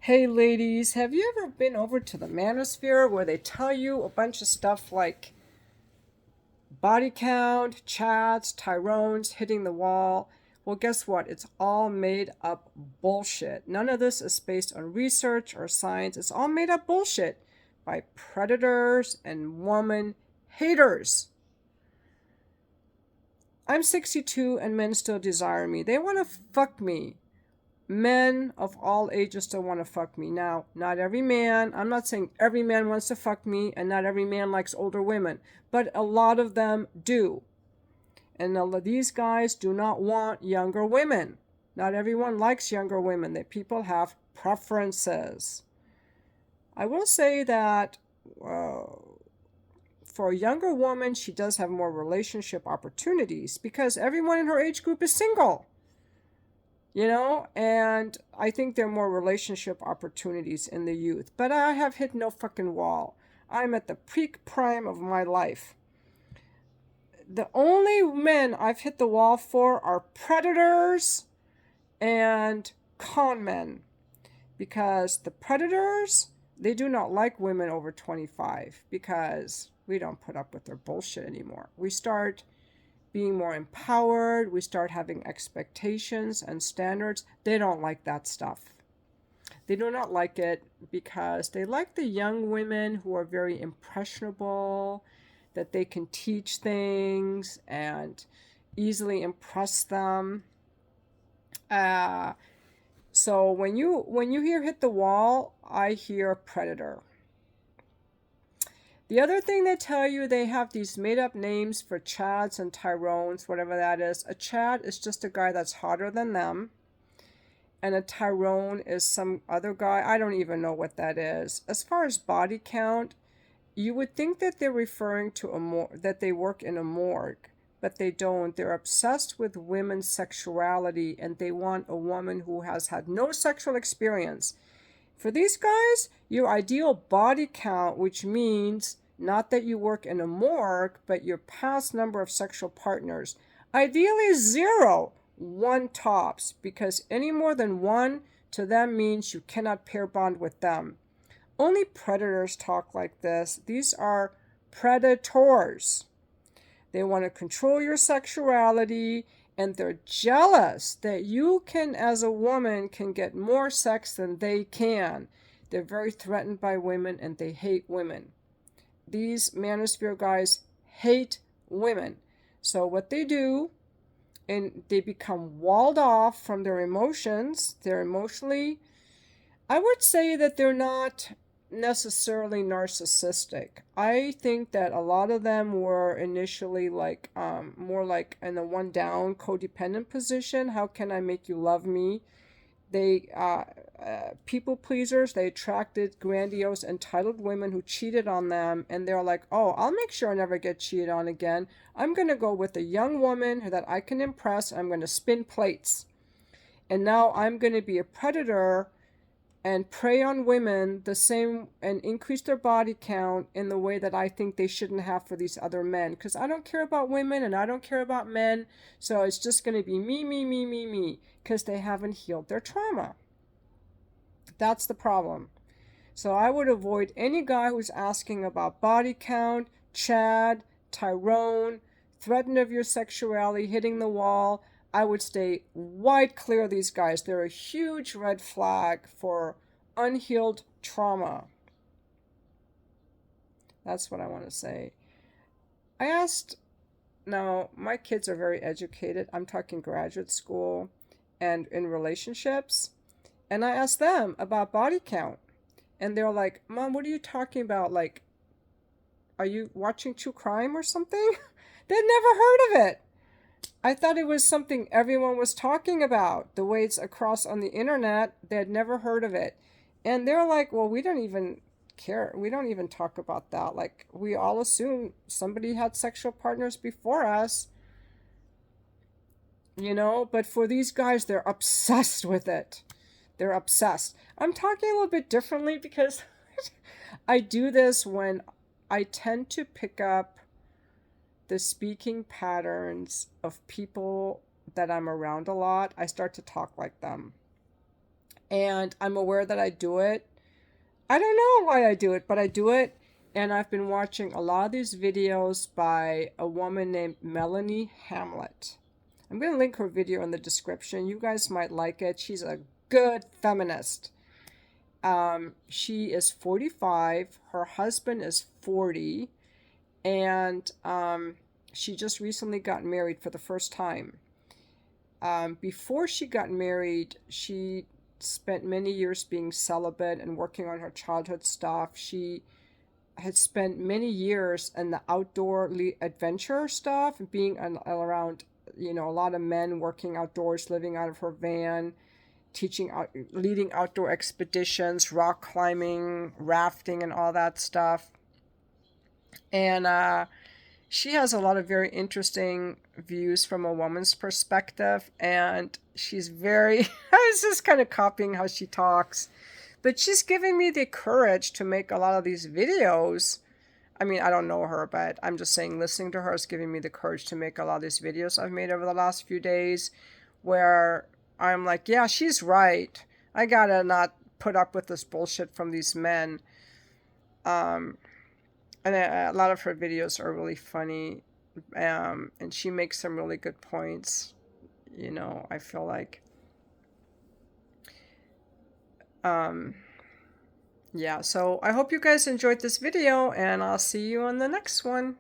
Hey ladies, have you ever been over to the Manosphere where they tell you a bunch of stuff like body count, chats, Tyrones, hitting the wall? Well, guess what? It's all made up bullshit. None of this is based on research or science. It's all made up bullshit by predators and woman haters. I'm 62 and men still desire me. They want to fuck me. Men of all ages still want to fuck me. Now, not every man, I'm not saying every man wants to fuck me, and not every man likes older women, but a lot of them do. And these guys do not want younger women. Not everyone likes younger women. That people have preferences. I will say that for a younger woman, she does have more relationship opportunities because everyone in her age group is single. And I think there are more relationship opportunities in the youth. But I have hit no fucking wall. I'm at the peak prime of my life. The only men I've hit the wall for are predators and con men. Because the predators, they do not like women over 25 because we don't put up with their bullshit anymore. We start being more empowered, we start having expectations and standards. They don't like that stuff. They do not like it because they like the young women who are very impressionable, that they can teach things and easily impress them. So when you hear hit the wall, I hear predator. The other thing they tell you, they have these made up names for Chads and Tyrones, whatever that is. A Chad is just a guy that's hotter than them. And a Tyrone is some other guy. I don't even know what that is. As far as body count, you would think that they're referring to that they work in a morgue, but they don't. They're obsessed with women's sexuality and they want a woman who has had no sexual experience. For these guys, your ideal body count, which means not that you work in a morgue, but your past number of sexual partners, ideally 0, 1 tops, because any more than 1 to them means you cannot pair bond with them. Only predators talk like this. These are predators. They want to control your sexuality and they're jealous that you can, as a woman, can get more sex than they can. They're very threatened by women and they hate women. These Manosphere guys hate women. So what they do, and they become walled off from their emotions. They're emotionally, I would say that they're not necessarily narcissistic. I think that a lot of them were initially like more like in a one down codependent position. How can I make you love me? They people pleasers. They attracted grandiose, entitled women who cheated on them, and they're like, "Oh, I'll make sure I never get cheated on again. I'm gonna go with a young woman that I can impress. I'm gonna spin plates, and now I'm gonna be a predator and prey on women the same and increase their body count in the way that I think they shouldn't have for these other men. Because I don't care about women and I don't care about men. So it's just going to be me, me, me, me, me. Because they haven't healed their trauma. That's the problem. So I would avoid any guy who's asking about body count, Chad, Tyrone, threaten of your sexuality, hitting the wall. I would stay wide clear of these guys. They're a huge red flag for unhealed trauma. That's what I want to say. I asked, now my kids are very educated. I'm talking graduate school and in relationships. And I asked them about body count. And they're like, Mom, what are you talking about? Like, are you watching true crime or something? They'd never heard of it. I thought it was something everyone was talking about. The way it's across on the internet, they had never heard of it. And they're like, well, we don't even care. We don't even talk about that. Like, we all assume somebody had sexual partners before us, but for these guys, they're obsessed with it. They're obsessed. I'm talking a little bit differently because I do this when I tend to pick up the speaking patterns of people that I'm around a lot. I start to talk like them. And I'm aware that I do it. I don't know why I do it, but I do it. And I've been watching a lot of these videos by a woman named Melanie Hamlet. I'm going to link her video in the description. You guys might like it. She's a good feminist. She is 45. Her husband is 40. And she just recently got married for the first time. Before she got married, she spent many years being celibate and working on her childhood stuff. She had spent many years in the outdoor adventure stuff, being around, a lot of men working outdoors, living out of her van, leading outdoor expeditions, rock climbing, rafting, and all that stuff. And she has a lot of very interesting views from a woman's perspective, and she's very I was just kind of copying how she talks, but she's giving me the courage to make a lot of these videos. I mean, I don't know her, but I'm just saying listening to her is giving me the courage to make a lot of these videos I've made over the last few days, where I'm like, yeah, she's right. I gotta not put up with this bullshit from these men. um and a lot of her videos are really funny, and she makes some really good points. I feel like, um, yeah. So I hope you guys enjoyed this video, and I'll see you on the next one.